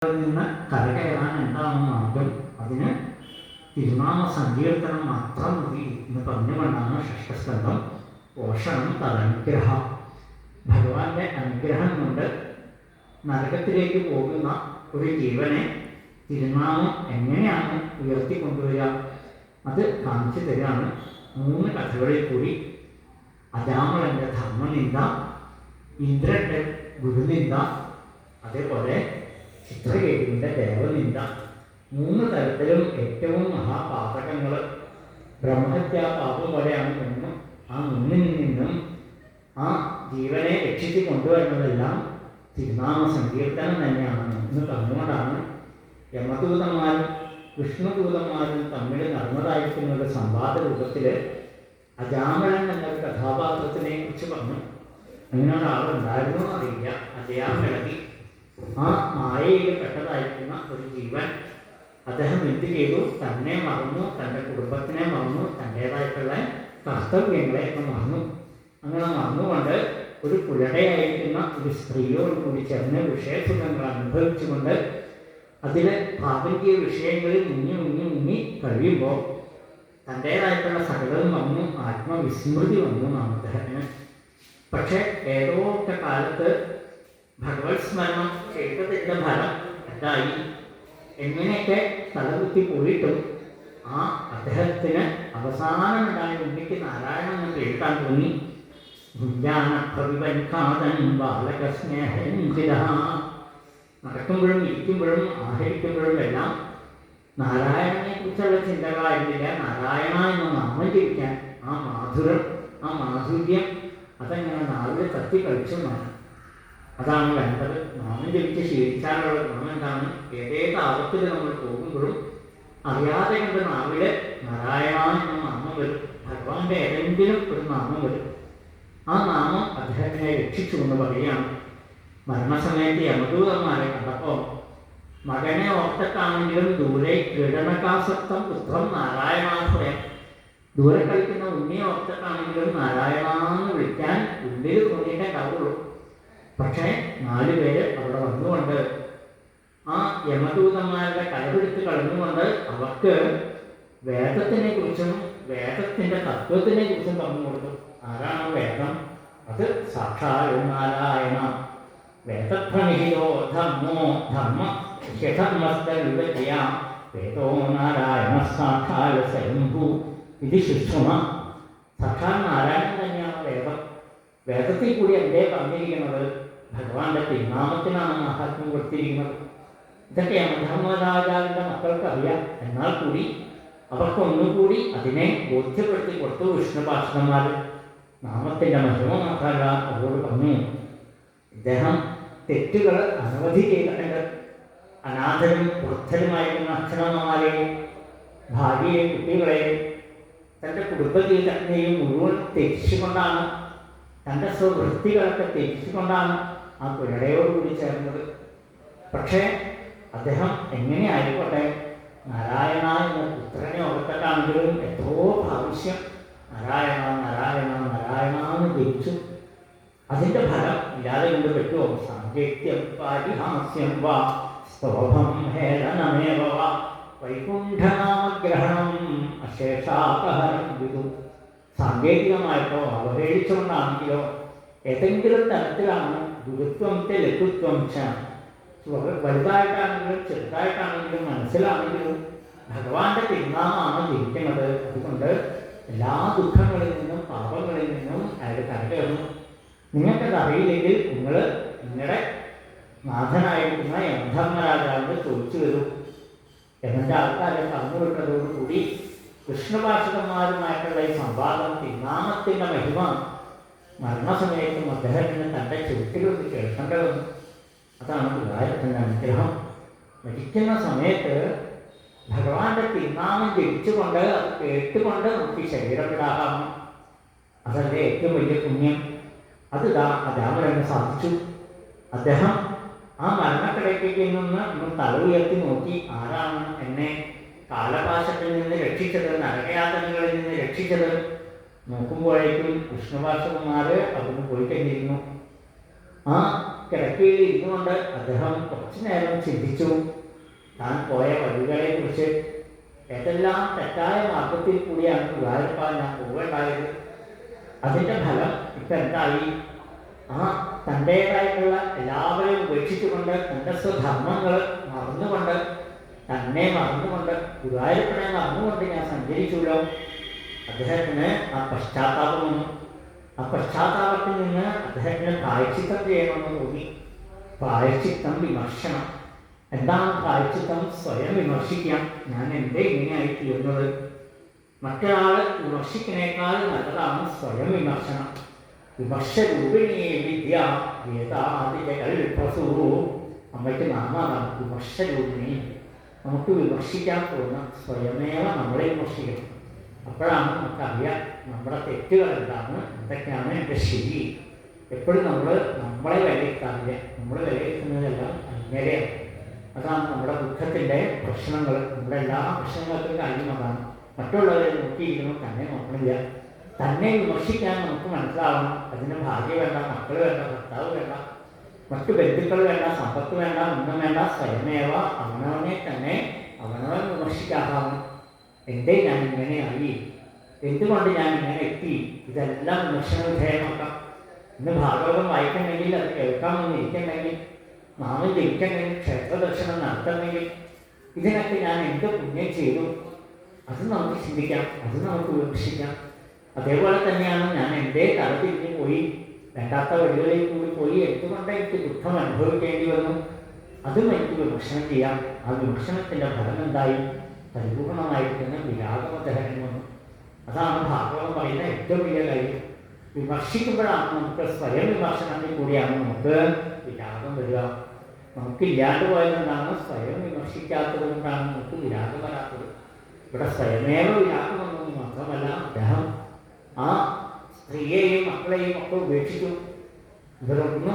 നിന്ന് കരകയറാൻ എന്താണ് മാർഗം? അതിന് തിരുനാമ സങ്കീർത്തനം മാത്രം മതി എന്ന് പറഞ്ഞുകൊണ്ടാണ് ഷഷ്ഠസ്കന്ധം പോഷണം തദനുഗ്രഹ. ഭഗവാന്റെ അനുഗ്രഹം കൊണ്ട് നരകത്തിലേക്ക് പോകുന്ന ഒരു ജീവനെ തിരുനാമം എങ്ങനെയാണ് ഉയർത്തിക്കൊണ്ടുവരിക അത് കാണിച്ചു തരികയാണ്. 3 കഥകളിൽ കൂടി അജാമളന്റെ ധർമ്മനിന്ദ, ഇന്ദ്രന്റെ ഗുരുനിന്ദ, അതേപോലെ ചിത്രകേതുവിൻ്റെ ദേവനിന്ദ. 3 തരത്തിലും ഏറ്റവും മഹാപാതകങ്ങൾ ബ്രഹ്മഹത്യാ പാപം പോലെയാണ് എന്നും ആ മുന്നിൽ നിന്നും ആ ജീവനെ രക്ഷിച്ച് കൊണ്ടുവരുന്നതെല്ലാം തിരുനാമ സങ്കീർത്തനം തന്നെയാണ് എന്ന് പറഞ്ഞുകൊണ്ടാണ് യമദൂതന്മാരും വിഷ്ണുദൂതന്മാരും തമ്മിൽ നടന്നതായിരിക്കുന്ന ഒരു സംവാദ രൂപത്തിൽ അജാമളൻ എന്നൊരു കഥാപാത്രത്തിനെ കുറിച്ച് പറഞ്ഞു. അങ്ങനെ ഒരാളുണ്ടായിരുന്നോ അറിയില്ല. അജയാമിളകി ആ മായയിൽ പെട്ടതായിരിക്കുന്ന ഒരു ജീവൻ അദ്ദേഹം എന്ത് ചെയ്തു? തന്നെ മറന്നു, തൻ്റെ കുടുംബത്തിനെ മറന്നു, തൻ്റേതായിട്ടുള്ള കർത്തവ്യങ്ങളെ ഒക്കെ മറന്നു. അങ്ങനെ മറന്നുകൊണ്ട് ഒരു പുലടയായിരിക്കുന്ന ഒരു സ്ത്രീയോട് കൂടി ചേർന്ന് വിഷയസുഖങ്ങൾ അനുഭവിച്ചുകൊണ്ട് അതിലെ പ്രാപഞ്ചിക വിഷയങ്ങളിൽ മുങ്ങി കഴിയുമ്പോൾ തൻ്റേതായിട്ടുള്ള സകലവും വന്നു, ആത്മവിസ്മൃതി വന്നു എന്നാണ് അദ്ദേഹത്തിന്. പക്ഷേ ഏതോ ഒക്കെ കാലത്ത് ഭഗവത് സ്മരണം ചെയ്തതിൻ്റെ ഫലം എന്തായി? എങ്ങനെയൊക്കെ തലകുത്തി പോയിട്ടും ആ അദ്ദേഹത്തിന് അവസാനമുണ്ടായ ഉണ്ണിക്ക് നാരായണൻ എന്ന് കേൾക്കാൻ തോന്നി. നടക്കുമ്പോഴും ഇരിക്കുമ്പോഴും ആഹരിക്കുമ്പോഴും എല്ലാം നാരായണനെ കുറിച്ചുള്ള ചിന്തകളായിരുന്നില്ല. നാരായണ എന്ന നാമം ജപിക്കാൻ ആ മാധുര്യം, ആ മാധുര്യം അതങ്ങനെ നാവിൽ തത്തി കളിച്ചു എന്നാണ്. അതാണ് വേണ്ടത്. നാമം ജപിച്ച് ശീലിച്ചാലുള്ള ഗുണം എന്താണ്? ഏതേത് ആപത്തിൽ നമ്മൾ പോകുമ്പോഴും അറിയാതെ കണ്ട് നാവിൽ നാരായണ എന്ന നാമം വരും. ഭഗവാന്റെ ഏതെങ്കിലും ഒരു നാമം വരും. ആ നാമം അദ്ദേഹത്തിനെ രക്ഷിച്ചു എന്ന് പറയുകയാണ്. മരണസമയത്ത് യമദൂതന്മാരെ കണ്ടപ്പോൾ മകനെ ഓർത്തിട്ടാണെങ്കിലും ദൂരെ ക്രീഡനകാസക്തം പുത്രം നാരായണാശ്രയം, ദൂരെ കളിക്കുന്ന ഉണ്ണിയെ ഓർത്തിട്ടാണെങ്കിലും നാരായണാന്ന് വിളിക്കാൻ ഉള്ളിൽ തോന്നിയിട്ടേ ഉണ്ടാവുള്ളൂ. പക്ഷേ 4 പേര് അവിടെ വന്നുകൊണ്ട് ആ യമദൂതന്മാരുടെ കൈപിടിച്ച് കളഞ്ഞുകൊണ്ട് അവർക്ക് വേദത്തിനെ കുറിച്ചും വേദത്തിൻ്റെ തത്വത്തിനെ കുറിച്ചും പറഞ്ഞു കൊടുത്തു. ആരാണ് വേദം? അത് സാക്ഷാൽ നാരായണ. വേദപ്രണിഹിതോ ധർമ്മോ ധർമ്മ ഹ്യധർമ്മസ്തവിവര്യ വേദോ നാരായണ സാക്ഷാൽ സ്വയംഭൂ ഇത് ശുശ്രമ. സാക്ഷാൽ നാരായണൻ തന്നെയാണ് വേദം. വേദത്തിൽ കൂടി എന്തേ പറഞ്ഞിരിക്കുന്നത്? ഭഗവാന്റെ തിരുനാമത്തിനാണ് മഹാത്മ്യം കൊടുത്തിരിക്കുന്നത്. ഇതൊക്കെ യമധർമ്മരാജാവിൻ്റെ മക്കൾക്ക് അറിയാം. എന്നാൽ കൂടി അവർക്കൊന്നുകൂടി അതിനെ ബോധ്യപ്പെടുത്തി കൊടുത്തു വിഷ്ണുപാർഷന്മാർ. നാമത്തിൻ്റെ മഹിമ മാത്രമല്ല, അവരോട് പറഞ്ഞു ഇദ്ദേഹം തെറ്റുകൾ അനവധി ചെയ്തിട്ടുണ്ട്. അനാഥരും വൃദ്ധരുമായിരുന്ന അച്ഛനമ്മമാരെയും ഭാര്യയെയും കുട്ടികളെയും തൻ്റെ കുടുംബജീവിതത്തെയും മുഴുവൻ തെറ്റിച്ചുകൊണ്ടാണ്, തൻ്റെ സ്വവൃത്തികളൊക്കെ തെറ്റിച്ചുകൊണ്ടാണ് ആ പുലടയോടുകൂടി ചേർന്നത്. പക്ഷേ അദ്ദേഹം എങ്ങനെയായിക്കോട്ടെ നാരായണ എന്ന പുത്രനെ ഓർത്തിട്ടാണെങ്കിലും എത്രയോ പ്രാവശ്യം നാരായണ നാരായണ നാരായണ എന്ന് ജപിച്ചു. അതിൻ്റെ ഫലം ഇല്ലാതെ കൊണ്ട് പറ്റുമോ? സാങ്കേത്യം പാരിഹാസ്യം വാ സ്തോഭം ഹേളനമേവ വാ വൈകുണ്ഠനാമഗ്രഹണം അശേഷാപഹരം വിധു. സാങ്കേതികമായിട്ടോ അവഹേളിച്ചുകൊണ്ടാണെങ്കിലോ ഏതെങ്കിലും തരത്തിലാണ് ഗുരുത്വത്തെ ലഘുത്വം വലുതായിട്ടാണെങ്കിലും ചെറുതായിട്ടാണെങ്കിലും മനസ്സിലാണെങ്കിലും ഭഗവാന്റെ തിരുനാമമാണ് ജയിക്കുന്നത്. അതുകൊണ്ട് എല്ലാ ദുഃഖങ്ങളിൽ നിന്നും പാപങ്ങളിൽ നിന്നും അയാൾ കരകയറുന്നു. നിങ്ങൾക്കത് അറിയില്ലെങ്കിൽ നിങ്ങൾ നിങ്ങളുടെ നാഥനായിരിക്കുന്ന യമധർമ്മരാജാവിന് ചോദിച്ചു വരൂ. എന്നിട്ട് ആൾക്കാരെ പറഞ്ഞുവിട്ടതോടുകൂടി കൃഷ്ണഭാഷകന്മാരുമായിട്ടുള്ള ഈ സംവാദം തിരുനാമത്തിൻ്റെ മഹിമ മരണസമയത്തും അദ്ദേഹത്തിന് തൻ്റെ ചുവട്ടിലൊന്ന് കേൾക്കേണ്ടതെന്ന്. അതാണ് ഗുരുവായൂരപ്പൻ്റെ അനുഗ്രഹം. മരിക്കുന്ന സമയത്ത് ഭഗവാന്റെ തിരുനാമം ജപിച്ചുകൊണ്ട് അത് കേട്ടുകൊണ്ട് നമുക്ക് ശരീരപ്പെടാകാം. അതല്ലേ ഏറ്റവും വലിയ പുണ്യം. അത് അജാമളന് സാധിച്ചു. അദ്ദേഹം ആ മരണക്കിടയ്ക്ക് നിന്ന് തല ഉയർത്തി നോക്കി, ആരാണ് എന്നെ കാലപാശത്തിൽ നിന്ന് രക്ഷിച്ചത്, നരകയാതനകളിൽ നിന്ന് രക്ഷിച്ചത്? നോക്കുമ്പോഴേക്കും വിഷ്ണുപാർഷകന്മാർ അവിടുന്ന് പോയി കഴിഞ്ഞിരുന്നു. ആ കിടക്കയിൽ ഇരുന്നുകൊണ്ട് അദ്ദേഹം കുറച്ചു നേരം ചിന്തിച്ചു. താൻ പോയ വഴികളെക്കുറിച്ച്, ഏതെല്ലാം തെറ്റായ മാർഗത്തിൽ കൂടിയാണ് ഗുരുവായൂരപ്പ ഞാൻ പോകേണ്ടായത്, അതിൻ്റെ ഫലം ഇപ്പം എന്തായി? തൻ്റേതായിട്ടുള്ള എല്ലാവരെയും ഉപേക്ഷിച്ചുകൊണ്ട്, തൻ്റെ സ്വധർമ്മങ്ങൾ മറന്നുകൊണ്ട്, തന്നെ മറന്നുകൊണ്ട്, ഗുരുവായൂരപ്പനെ മറന്നുകൊണ്ട് ഞാൻ സഞ്ചരിച്ചുല്ലോ. അദ്ദേഹത്തിന് ആ പശ്ചാത്താപം വന്നു. ആ പശ്ചാത്താപത്തിൽ നിന്ന് അദ്ദേഹത്തിന് പ്രായശ്ചിത്തം ചെയ്യണമെന്ന് തോന്നി. പ്രായശ്ചിത്തം വിമർശനം. എന്താണ് പ്രായശ്ചിത്തം? സ്വയം വിമർശിക്കാം. ഞാൻ എന്തേ ഇങ്ങനെയായി തീർന്നത്? മറ്റൊരാൾ വിമർശിക്കുന്നേക്കാൾ നല്ലതാണ് സ്വയം വിമർശനം. വിമർശരൂപിണിയെ വിദ്യ വേദാദികൽപ്രസൂ. അമ്മയ്ക്ക് നാമാണ് വിമർശരൂപിണി. നമുക്ക് വിമർശിക്കാൻ തോന്നുന്ന സ്വയമേവ നമ്മളെ വിമർശിക്കണം. അപ്പോഴാണ് നമുക്കറിയാം നമ്മുടെ തെറ്റുകൾ എന്താണ്, എന്തൊക്കെയാണ് എൻ്റെ ശരി. എപ്പോഴും നമ്മളെ വിലയിരുത്താറില്ല. നമ്മൾ വിലയിരുത്തുന്നതെല്ലാം അങ്ങനെയാണ്. അതാണ് നമ്മുടെ ദുഃഖത്തിൻ്റെ പ്രശ്നങ്ങൾ. നമ്മുടെ എല്ലാ പ്രശ്നങ്ങൾക്കും കാര്യം അതാണ്. മറ്റുള്ളവരെ നോക്കിയിരിക്കണം, തന്നെ നോക്കണില്ല. തന്നെ വിമർശിക്കാൻ നമുക്ക് മനസ്സിലാവണം. അതിന് ഭാര്യ വേണ്ട, മക്കൾ വേണ്ട, ഭർത്താവ് വേണ്ട, മറ്റു ബന്ധുക്കൾ വേണ്ട, സമ്പത്ത് വേണ്ട, ഒന്നും വേണ്ട. സ്വയമേവ അവനവനെ തന്നെ അവനവൻ വിമർശിക്കാറാവണം. എന്തേ ഞാൻ ഇങ്ങനെയായി, എന്തുകൊണ്ട് ഞാൻ ഇങ്ങനെ എത്തി, ഇതെല്ലാം വിമർശന വിധേയമാക്കാം. ഇന്ന് ഭാഗവതം വായിക്കണമെങ്കിൽ, അത് കേൾക്കാമെന്ന് ഇരിക്കണമെങ്കിൽ, നാമം ജപിക്കണമെങ്കിൽ, ക്ഷേത്രദർശനം നടത്തണമെങ്കിൽ, ഇതിനൊക്കെ ഞാൻ എന്ത് പുണ്യം ചെയ്തു, അത് നമുക്ക് ചിന്തിക്കാം, അത് നമുക്ക് വിമർശിക്കാം. അതേപോലെ തന്നെയാണ് ഞാൻ എൻ്റെ തലതിരിഞ്ഞ് പോയി, വേണ്ടാത്ത വഴികളിൽ കൂടി പോയി, എന്തുകൊണ്ട് എനിക്ക് ദുഃഖം അനുഭവിക്കേണ്ടി വന്നു, അതും എനിക്ക് വിമർശനം ചെയ്യാം. ആ വിമർശനത്തിൻ്റെ ഫലം എന്തായി? പരിപൂർണമായിരിക്കുന്ന വിരാഗമദഹനം വന്നു. അതാണ് ഭാഗവതം പറയുന്ന ഏറ്റവും വലിയ കാര്യം. വിമർശിക്കുമ്പോഴാണ് നമുക്ക്, സ്വയം വിമർശനത്തിൽ കൂടിയാണ് നമുക്ക് വിരാഗം വരിക. നമുക്കില്ലാണ്ട് പോയതുകൊണ്ടാണ്, സ്വയം വിമർശിക്കാത്തത് കൊണ്ടാണ് നമുക്ക് വിരാഗം വരാത്തത്. ഇവിടെ സ്വയമേവ വിരാഗം വന്നത് മാത്രമല്ല, അദ്ദേഹം ആ സ്ത്രീയെയും മക്കളെയും ഒക്കെ ഉപേക്ഷിച്ചു. ഇവരൊന്നും